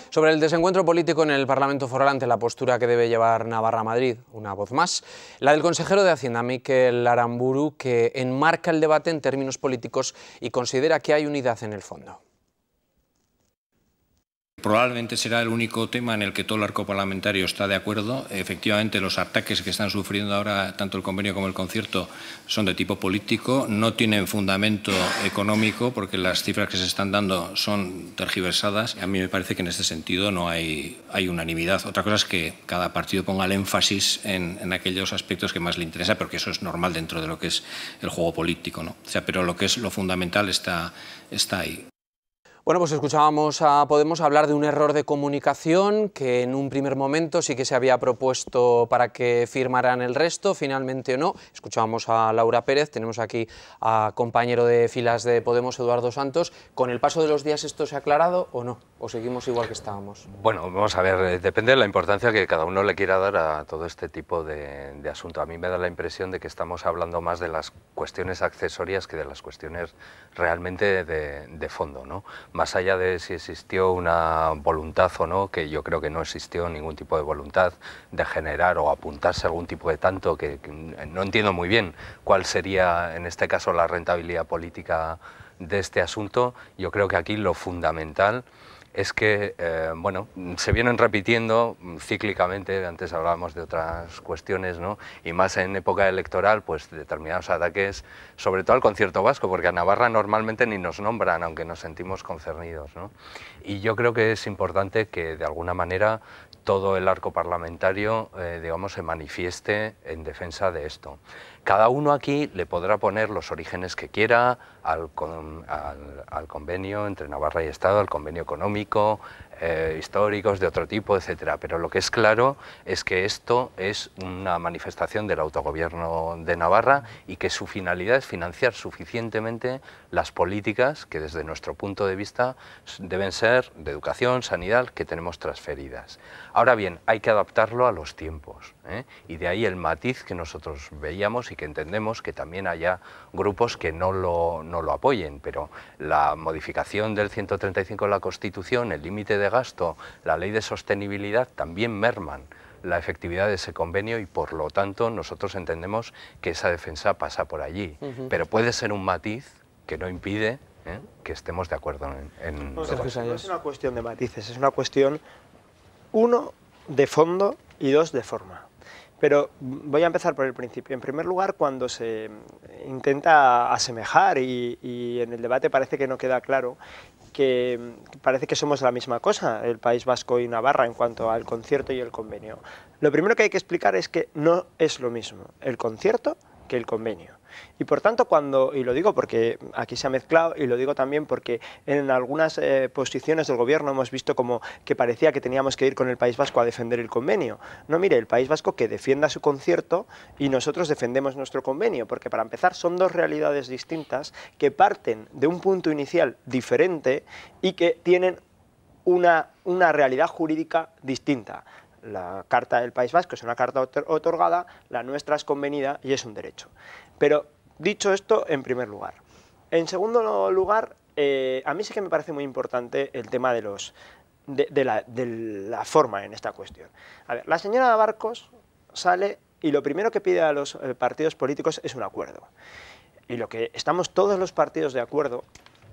Sobre el desencuentro político en el Parlamento Foral ante la postura que debe llevar Navarra a Madrid, una voz más, la del consejero de Hacienda, Mikel Aramburu, que enmarca el debate en términos políticos y considera que hay unidad en el fondo. Probablemente será el único tema en el que todo el arco parlamentario está de acuerdo. Efectivamente, los ataques que están sufriendo ahora tanto el convenio como el concierto son de tipo político, no tienen fundamento económico porque las cifras que se están dando son tergiversadas. A mí me parece que en este sentido no hay unanimidad. Otra cosa es que cada partido ponga el énfasis en aquellos aspectos que más le interesa, porque eso es normal dentro de lo que es el juego político, ¿no? O sea, pero lo que es lo fundamental está ahí. Bueno, pues escuchábamos a Podemos hablar de un error de comunicación que en un primer momento sí que se había propuesto para que firmaran el resto, finalmente no. Escuchábamos a Laura Pérez, tenemos aquí a compañero de filas de Podemos, Eduardo Santos. ¿Con el paso de los días esto se ha aclarado o no? ¿O seguimos igual que estábamos? Bueno, vamos a ver, depende de la importancia que cada uno le quiera dar a todo este tipo de asunto. A mí me da la impresión de que estamos hablando más de las cuestiones accesorias que de las cuestiones realmente de fondo, ¿no? Más allá de si existió una voluntad o no, que yo creo que no existió ningún tipo de voluntad de generar o apuntarse a algún tipo de tanto, que no entiendo muy bien cuál sería en este caso la rentabilidad política de este asunto. Yo creo que aquí lo fundamental es que, bueno, se vienen repitiendo cíclicamente, antes hablábamos de otras cuestiones, ¿no? Y más en época electoral, pues determinados ataques, sobre todo al concierto vasco, porque a Navarra normalmente ni nos nombran, aunque nos sentimos concernidos, ¿no? Y yo creo que es importante que de alguna manera todo el arco parlamentario, digamos, se manifieste en defensa de esto. Cada uno aquí le podrá poner los orígenes que quiera al convenio entre Navarra y Estado, al convenio económico, históricos de otro tipo, etcétera. Pero lo que es claro es que esto es una manifestación del autogobierno de Navarra y que su finalidad es financiar suficientemente las políticas que desde nuestro punto de vista deben ser de educación, sanidad, que tenemos transferidas. Ahora bien, hay que adaptarlo a los tiempos, ¿eh? Y de ahí el matiz que nosotros veíamos y que entendemos que también haya grupos que no lo apoyen, pero la modificación del 135 de la Constitución, el límite de gasto, la ley de sostenibilidad también merman la efectividad de ese convenio y por lo tanto nosotros entendemos que esa defensa pasa por allí. Pero puede ser un matiz que no impide que estemos de acuerdo en no es una cuestión de matices, es una cuestión, uno, de fondo y dos, de forma. Pero voy a empezar por el principio. En primer lugar, cuando se intenta asemejar y en el debate parece que no queda claro, que parece que somos la misma cosa, el País Vasco y Navarra, en cuanto al concierto y el convenio. Lo primero que hay que explicar es que no es lo mismo el concierto que el convenio. Y por tanto, y lo digo porque aquí se ha mezclado, y lo digo también porque en algunas posiciones del Gobierno hemos visto como que parecía que teníamos que ir con el País Vasco a defender el convenio. No, mire, el País Vasco que defienda su concierto y nosotros defendemos nuestro convenio, porque para empezar son dos realidades distintas que parten de un punto inicial diferente y que tienen una realidad jurídica distinta. La Carta del País Vasco es una carta otorgada, la nuestra es convenida y es un derecho. Pero dicho esto, en primer lugar. En segundo lugar, a mí sí que me parece muy importante el tema de la forma en esta cuestión. A ver, la señora Barcos sale y lo primero que pide a los partidos políticos es un acuerdo. Y lo que estamos todos los partidos de acuerdo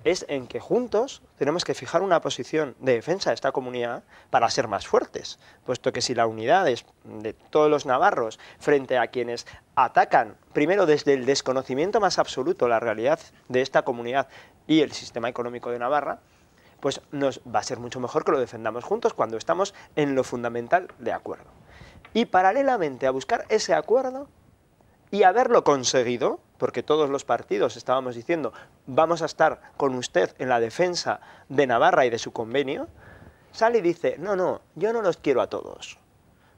es en que juntos tenemos que fijar una posición de defensa de esta comunidad para ser más fuertes, puesto que si la unidad es de todos los navarros frente a quienes atacan, primero desde el desconocimiento más absoluto, la realidad de esta comunidad y el sistema económico de Navarra, pues nos va a ser mucho mejor que lo defendamos juntos cuando estamos en lo fundamental de acuerdo. Y paralelamente a buscar ese acuerdo y haberlo conseguido, porque todos los partidos estábamos diciendo vamos a estar con usted en la defensa de Navarra y de su convenio, sale y dice, no, yo no los quiero a todos,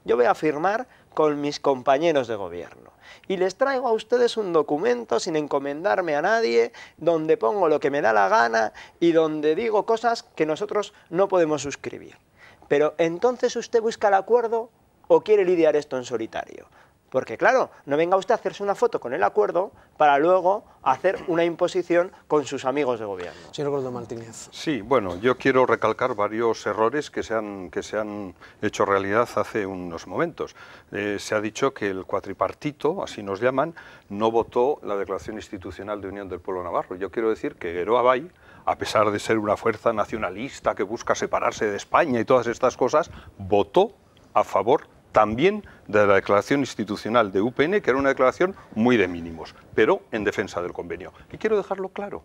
yo voy a firmar con mis compañeros de gobierno y les traigo a ustedes un documento sin encomendarme a nadie, donde pongo lo que me da la gana y donde digo cosas que nosotros no podemos suscribir. Pero entonces usted busca el acuerdo o quiere lidiar esto en solitario. Porque claro, no venga usted a hacerse una foto con el acuerdo para luego hacer una imposición con sus amigos de gobierno. Señor Koldo Martínez. Sí, bueno, yo quiero recalcar varios errores que se han hecho realidad hace unos momentos. Se ha dicho que el cuatripartito, así nos llaman, no votó la Declaración Institucional de Unión del Pueblo Navarro. Yo quiero decir que Geroa Bai, a pesar de ser una fuerza nacionalista que busca separarse de España y todas estas cosas, votó a favor también de la declaración institucional de UPN, que era una declaración muy de mínimos, pero en defensa del convenio. Y quiero dejarlo claro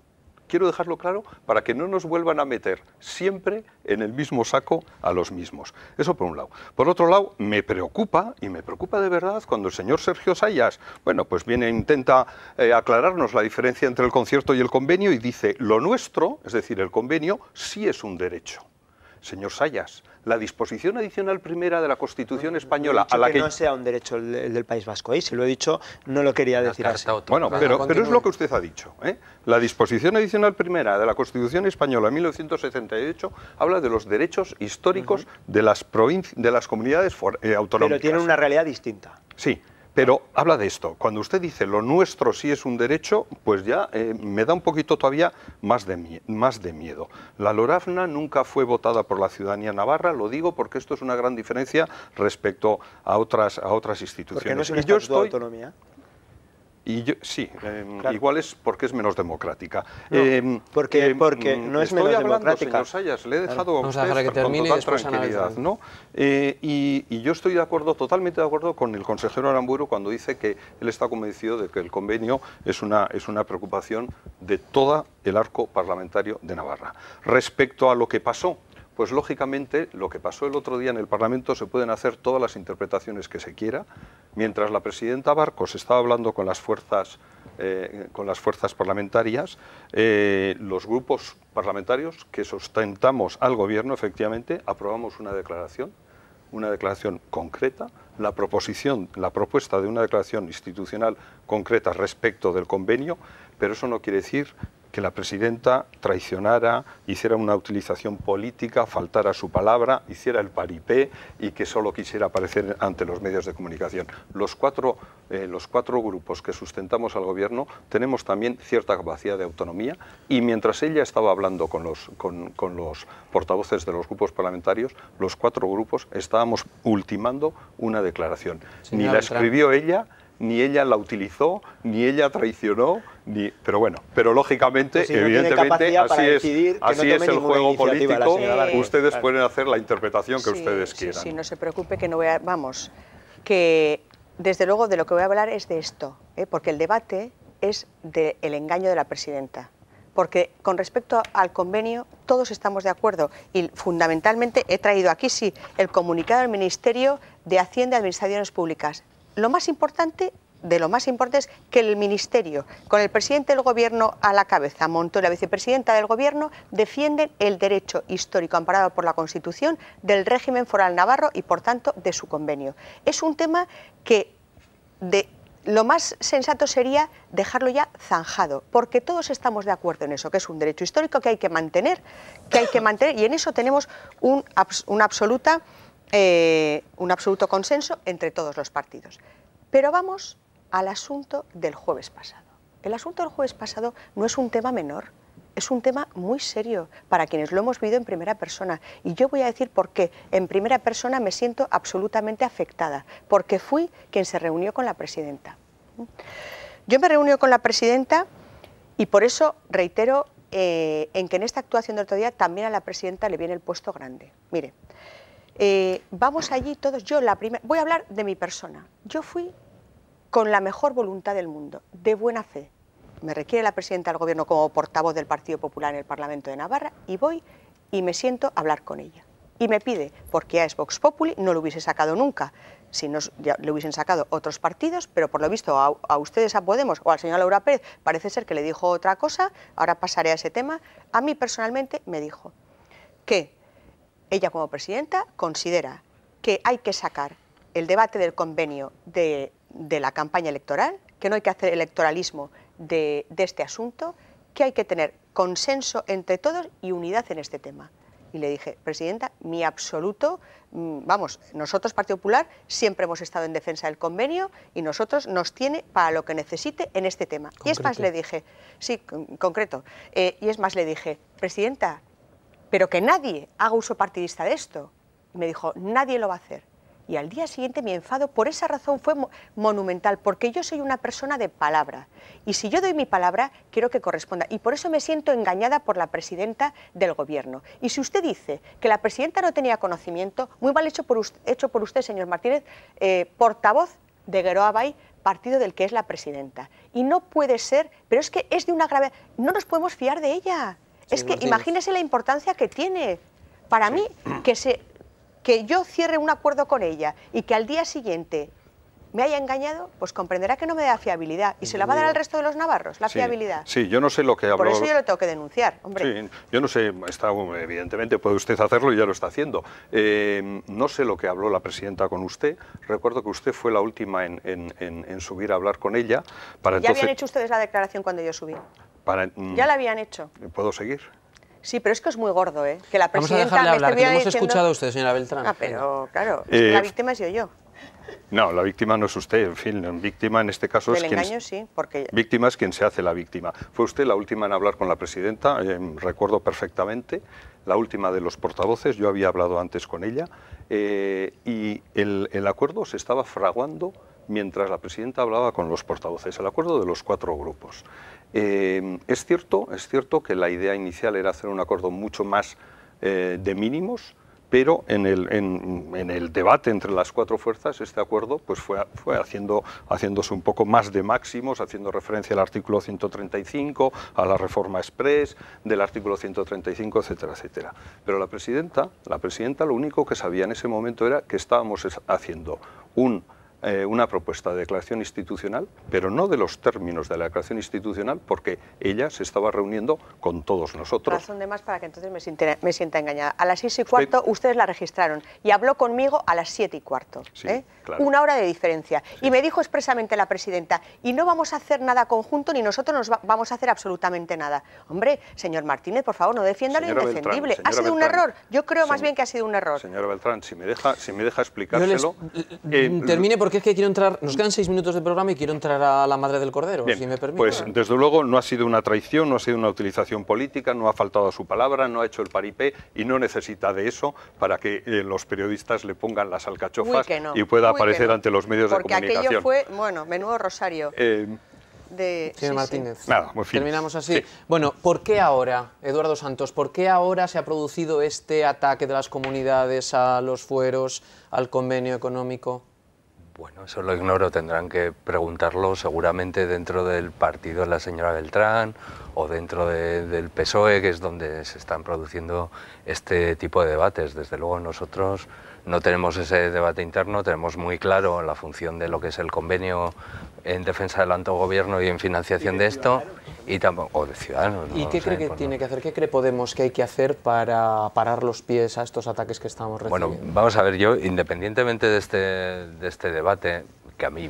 para que no nos vuelvan a meter siempre en el mismo saco a los mismos. Eso por un lado. Por otro lado, me preocupa, y me preocupa de verdad, cuando el señor Sergio Sayas, bueno, pues viene e intenta aclararnos la diferencia entre el concierto y el convenio y dice, lo nuestro, es decir, el convenio, sí es un derecho. Señor Sayas, la disposición adicional primera de la Constitución española a la que no sea un derecho el del País Vasco, si lo he dicho, no lo quería decir así. Bueno, pero es lo que usted ha dicho, ¿eh? La disposición adicional primera de la Constitución española en 1978 habla de los derechos históricos de las comunidades autonómicas. Pero tienen una realidad distinta. Sí. Pero habla de esto. Cuando usted dice lo nuestro sí es un derecho, pues ya me da un poquito todavía más de miedo. La LORAFNA nunca fue votada por la ciudadanía navarra, lo digo porque esto es una gran diferencia respecto a otras instituciones. ¿Por qué no es un estatuto de autonomía? Sí, claro. Igual es porque es menos democrática. No, porque no es menos democrática. Señor Sayas, le he dejado a usted con total tranquilidad, ¿no? Y yo estoy de acuerdo, totalmente de acuerdo con el consejero Aramburu cuando dice que él está convencido de que el convenio es una preocupación de todo el arco parlamentario de Navarra. Respecto a lo que pasó, pues lógicamente lo que pasó el otro día en el Parlamento se pueden hacer todas las interpretaciones que se quiera. Mientras la presidenta Barcos estaba hablando con las fuerzas parlamentarias, los grupos parlamentarios que sustentamos al Gobierno, efectivamente, aprobamos una declaración concreta, la propuesta de una declaración institucional concreta respecto del convenio, pero eso no quiere decir que la presidenta traicionara, hiciera una utilización política, faltara a su palabra, hiciera el paripé y que solo quisiera aparecer ante los medios de comunicación. Los cuatro grupos que sustentamos al Gobierno tenemos también cierta capacidad de autonomía y mientras ella estaba hablando con los portavoces de los grupos parlamentarios, los cuatro grupos estábamos ultimando una declaración. Ni la escribió ella, ni ella la utilizó, ni ella traicionó, pero lógicamente, pues si no evidentemente, así es el juego político. Ustedes claro. pueden hacer la interpretación que ustedes quieran. Sí, no se preocupe que no voy a... Vamos, que desde luego de lo que voy a hablar es de esto, porque el debate es del engaño de la presidenta. Porque con respecto al convenio todos estamos de acuerdo y fundamentalmente he traído aquí, sí, el comunicado del Ministerio de Hacienda y Administraciones Públicas. Lo más importante de lo más importante es que el Ministerio, con el presidente del Gobierno a la cabeza, Montoro y la vicepresidenta del Gobierno, defienden el derecho histórico amparado por la Constitución del régimen foral navarro y, por tanto, de su convenio. Es un tema que lo más sensato sería dejarlo ya zanjado, porque todos estamos de acuerdo en eso, que es un derecho histórico que hay que mantener, y en eso tenemos un absoluto consenso entre todos los partidos. Pero vamos al asunto del jueves pasado. El asunto del jueves pasado no es un tema menor, es un tema muy serio para quienes lo hemos vivido en primera persona. Y yo voy a decir por qué. En primera persona me siento absolutamente afectada, porque fui quien se reunió con la presidenta. Yo me reuní con la presidenta y por eso reitero en que en esta actuación del otro día también a la presidenta le viene el puesto grande. Mire, vamos allí todos, voy a hablar de mi persona. Yo fui con la mejor voluntad del mundo, de buena fe. Me requiere la presidenta del Gobierno como portavoz del Partido Popular en el Parlamento de Navarra y voy y me siento a hablar con ella. Y me pide, porque ya es Vox Populi, no lo hubiese sacado nunca, si no ya lo hubiesen sacado otros partidos, pero por lo visto a ustedes, a Podemos o al señor Laura Pérez, parece ser que le dijo otra cosa, ahora pasaré a ese tema. A mí personalmente me dijo que ella como presidenta considera que hay que sacar el debate del convenio de la campaña electoral, que no hay que hacer electoralismo de este asunto, que hay que tener consenso entre todos y unidad en este tema. Y le dije, presidenta, mi absoluto, vamos, nosotros Partido Popular siempre hemos estado en defensa del convenio y nosotros nos tiene para lo que necesite en este tema. ¿Concreto? Y es más, le dije, sí, concreto, y es más, le dije, presidenta, pero que nadie haga uso partidista de esto. Y me dijo, nadie lo va a hacer. Y al día siguiente mi enfado por esa razón fue monumental, porque yo soy una persona de palabra. Y si yo doy mi palabra, quiero que corresponda. Y por eso me siento engañada por la presidenta del Gobierno. Y si usted dice que la presidenta no tenía conocimiento, muy mal hecho por usted, señor Martínez, portavoz de Geroa Bai, partido del que es la presidenta. Y no puede ser, pero es que es de una gravedad. No nos podemos fiar de ella. Sí, es que Martínez, imagínese la importancia que tiene. Para mí, que yo cierre un acuerdo con ella y que al día siguiente me haya engañado, pues comprenderá que no me da fiabilidad. Y se la va a dar al resto de los navarros, la fiabilidad. Sí, yo no sé lo que habló... Por eso yo lo tengo que denunciar, hombre. Sí, yo no sé, evidentemente puede usted hacerlo y ya lo está haciendo. No sé lo que habló la presidenta con usted. Recuerdo que usted fue la última en subir a hablar con ella. Ya habían hecho ustedes la declaración cuando yo subí. Ya la habían hecho. ¿Puedo seguir? Sí, pero es que es muy gordo, ¿eh? Que la presidenta Vamos a dejarle hablar, que hemos diciendo... escuchado a usted, señora Beltrán. Ah, pero claro, la víctima he sido yo. No, la víctima no es usted, en fin, víctima en este caso del es quien... engaño, sí, porque... Víctima es quien se hace la víctima. Fue usted la última en hablar con la presidenta, recuerdo perfectamente, la última de los portavoces, yo había hablado antes con ella, y el acuerdo se estaba fraguando mientras la presidenta hablaba con los portavoces, el acuerdo de los 4 grupos. Es cierto que la idea inicial era hacer un acuerdo mucho más de mínimos, pero en el debate entre las 4 fuerzas este acuerdo pues fue haciéndose un poco más de máximos, haciendo referencia al artículo 135, a la reforma express del artículo 135, etcétera, etcétera. Pero la presidenta lo único que sabía en ese momento era que estábamos haciendo una propuesta de declaración institucional, pero no de los términos de la declaración institucional, porque ella se estaba reuniendo con todos nosotros. Razón de más para que entonces me sienta engañada. A las 6:15 ustedes la registraron y habló conmigo a las 7:15. Sí, claro. 1 hora de diferencia. Sí. Y me dijo expresamente la presidenta, y no vamos a hacer nada conjunto, ni nosotros vamos a hacer absolutamente nada. Hombre, señor Martínez, por favor, no defienda lo indefendible. ¿Ha sido un error? Yo creo más bien que ha sido un error. Señora Beltrán, si me deja explicárselo... Termine porque es que quiero entrar, nos quedan 6 minutos de programa y quiero entrar a la madre del cordero, bien, si me permite. Pues desde luego no ha sido una traición, no ha sido una utilización política, no ha faltado a su palabra, no ha hecho el paripé y no necesita de eso para que los periodistas le pongan las alcachofas y pueda aparecer ante los medios de comunicación. Porque aquello fue, bueno, menudo rosario. Señor Martínez, nada, muy fin. Terminamos así. Sí. Bueno, ¿por qué ahora, Eduardo Santos, por qué ahora se ha producido este ataque de las comunidades a los fueros, al convenio económico? Bueno, eso lo ignoro, tendrán que preguntarlo seguramente dentro del partido de la señora Beltrán o dentro del PSOE, que es donde se están produciendo este tipo de debates. Desde luego nosotros no tenemos ese debate interno, tenemos muy claro la función de lo que es el convenio en defensa del autogobierno y en financiación de esto, y tampoco, o de Ciudadanos. ¿Y qué cree que tiene que hacer? ¿Qué cree Podemos que hay que hacer para parar los pies a estos ataques que estamos recibiendo? Bueno, vamos a ver, yo, independientemente de este debate, que a mí,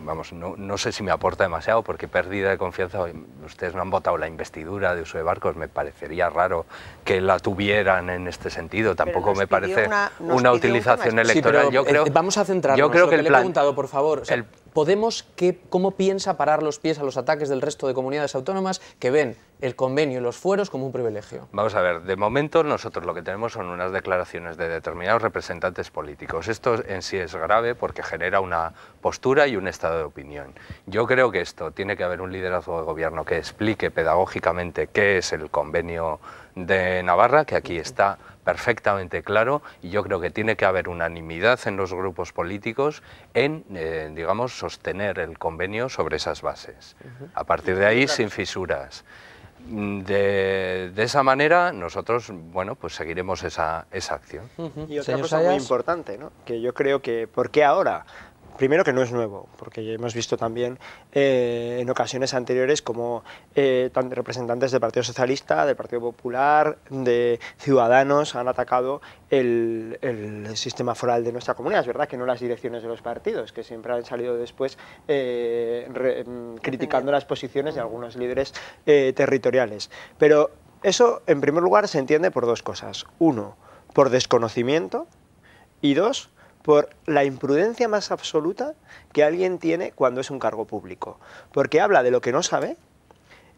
vamos, no sé si me aporta demasiado, porque pérdida de confianza, ustedes no han votado la investidura de Uso de Barcos, me parecería raro que la tuvieran en este sentido, tampoco me parece una utilización electoral. Sí, pero, yo creo, vamos a centrarnos. Yo creo lo que le he preguntado, por favor, o sea, ¿Podemos cómo piensa parar los pies a los ataques del resto de comunidades autónomas que ven el convenio y los fueros como un privilegio? Vamos a ver, de momento nosotros lo que tenemos son unas declaraciones de determinados representantes políticos. Esto en sí es grave porque genera una postura y un estado de opinión. Yo creo que esto tiene que haber un liderazgo de gobierno que explique pedagógicamente qué es el convenio de Navarra, que aquí está perfectamente claro, y yo creo que tiene que haber unanimidad en los grupos políticos en, digamos, sostener el convenio sobre esas bases. A partir de ahí, sin fisuras. De esa manera, nosotros, bueno, pues seguiremos esa acción. Y otra cosa muy importante, ¿no? Que yo creo que, ¿por qué ahora? Primero que no es nuevo, porque hemos visto también en ocasiones anteriores como representantes del Partido Socialista, del Partido Popular, de Ciudadanos han atacado el sistema foral de nuestra comunidad. Es verdad que no las direcciones de los partidos, que siempre han salido después criticando las posiciones de algunos líderes territoriales. Pero eso, en primer lugar, se entiende por dos cosas. Uno, por desconocimiento, y dos, por la imprudencia más absoluta que alguien tiene cuando es un cargo público. Porque habla de lo que no sabe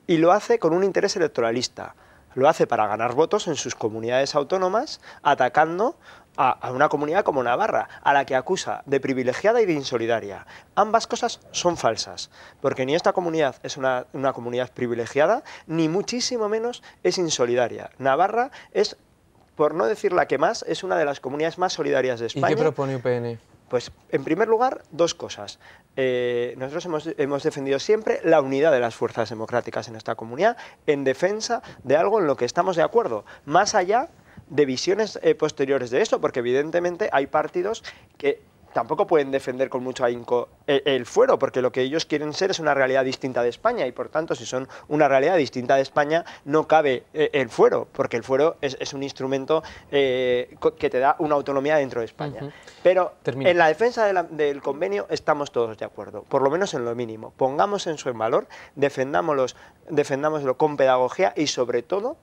y lo hace con un interés electoralista. Lo hace para ganar votos en sus comunidades autónomas, atacando a una comunidad como Navarra, a la que acusa de privilegiada y de insolidaria. Ambas cosas son falsas, porque ni esta comunidad es una comunidad privilegiada, ni muchísimo menos es insolidaria. Navarra es, por no decir la que más, es una de las comunidades más solidarias de España. ¿Y qué propone UPN? Pues, en primer lugar, dos cosas. Nosotros hemos defendido siempre la unidad de las fuerzas democráticas en esta comunidad, en defensa de algo en lo que estamos de acuerdo, más allá de visiones posteriores de esto, porque evidentemente hay partidos que tampoco pueden defender con mucho ahínco el fuero, porque lo que ellos quieren ser es una realidad distinta de España, y por tanto, si son una realidad distinta de España, no cabe el fuero, porque el fuero es un instrumento que te da una autonomía dentro de España. Pero en la defensa del convenio estamos todos de acuerdo, por lo menos en lo mínimo. Pongamos eso en valor, defendámoslo con pedagogía y, sobre todo,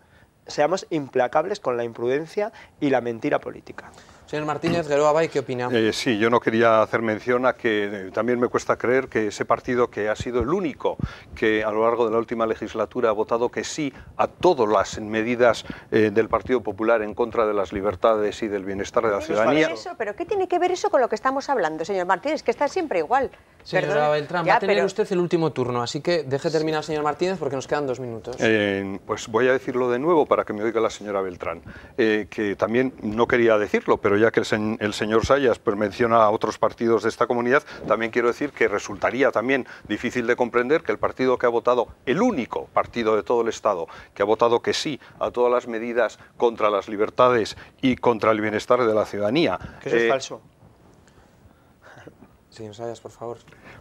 seamos implacables con la imprudencia y la mentira política. Señor Martínez, Geroa Bay, ¿qué opina? Sí, yo no quería hacer mención a que también me cuesta creer que ese partido, que ha sido el único que a lo largo de la última legislatura ha votado que sí a todas las medidas del Partido Popular en contra de las libertades y del bienestar de la ciudadanía. ¿Pero qué tiene que ver eso con lo que estamos hablando, señor Martínez? Que está siempre igual. Señora Beltrán, va a tener usted el último turno, así que deje terminar, señor Martínez, porque nos quedan 2 minutos. Pues voy a decirlo de nuevo para que me oiga la señora Beltrán, que también no quería decirlo, pero ya que el señor Sayas pues menciona a otros partidos de esta comunidad, también quiero decir que resultaría también difícil de comprender que el partido que ha votado, el único partido de todo el Estado que ha votado que sí a todas las medidas contra las libertades y contra el bienestar de la ciudadanía. Que eso es falso. Señor Sayas, por favor.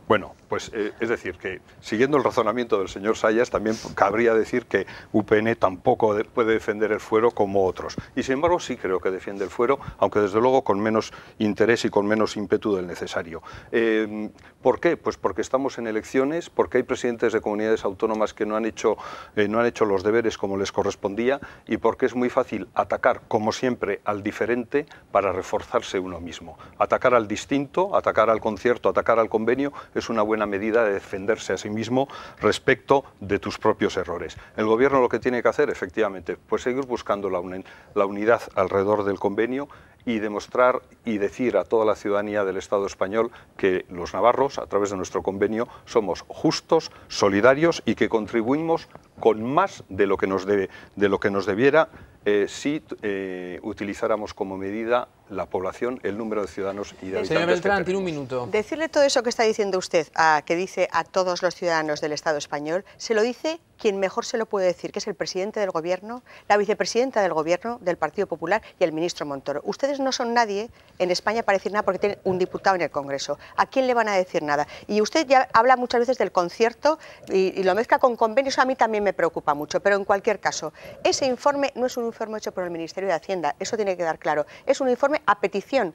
Bueno, pues es decir, que siguiendo el razonamiento del señor Sayas, también cabría decir que UPN tampoco puede defender el fuero como otros. Y sin embargo sí creo que defiende el fuero, aunque desde luego con menos interés y con menos ímpetu del necesario. ¿Por qué? Pues porque estamos en elecciones, porque hay presidentes de comunidades autónomas que no han hecho los deberes como les correspondía, y porque es muy fácil atacar, como siempre, al diferente para reforzarse uno mismo. Atacar al distinto, atacar al concierto, atacar al convenio, es una buena medida de defenderse a sí mismo respecto de tus propios errores. El gobierno lo que tiene que hacer, efectivamente, pues seguir buscando la unidad alrededor del convenio y demostrar y decir a toda la ciudadanía del Estado español que los navarros, a través de nuestro convenio, somos justos, solidarios y que contribuimos con más de lo que nos debiera si utilizáramos como medida la población, el número de ciudadanos y de habitantes. Señor Beltrán, tiene un minuto. Decirle todo eso que está diciendo usted, que dice a todos los ciudadanos del Estado español, se lo dice quien mejor se lo puede decir, que es el presidente del Gobierno, la vicepresidenta del Gobierno, del Partido Popular y el ministro Montoro. Ustedes no son nadie en España para decir nada porque tienen un diputado en el Congreso. ¿A quién le van a decir nada? Y usted ya habla muchas veces del concierto y lo mezcla con convenios, a mí también me preocupa mucho, pero en cualquier caso, ese informe no es un informe hecho por el Ministerio de Hacienda, eso tiene que quedar claro, es un informe a petición.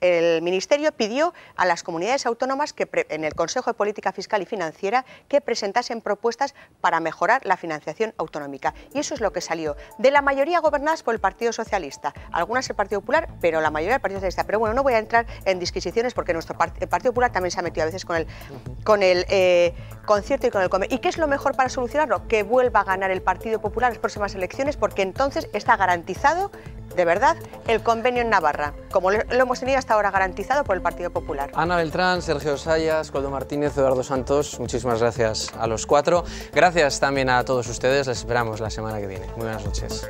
El Ministerio pidió a las comunidades autónomas que en el Consejo de Política Fiscal y Financiera que presentasen propuestas para mejorar la financiación autonómica. Y eso es lo que salió. De la mayoría gobernadas por el Partido Socialista, algunas el Partido Popular, pero la mayoría del Partido Socialista. Pero bueno, no voy a entrar en disquisiciones porque el Partido Popular también se ha metido a veces con el concierto y con el convenio. ¿Y qué es lo mejor para solucionarlo? Que vuelva a ganar el Partido Popular las próximas elecciones, porque entonces está garantizado de verdad el convenio en Navarra, como lo hemos tenido hasta ahora garantizado por el Partido Popular. Ana Beltrán, Sergio Sayas, Koldo Martínez, Eduardo Santos, muchísimas gracias a los cuatro. Gracias también a todos ustedes, les esperamos la semana que viene. Muy buenas noches.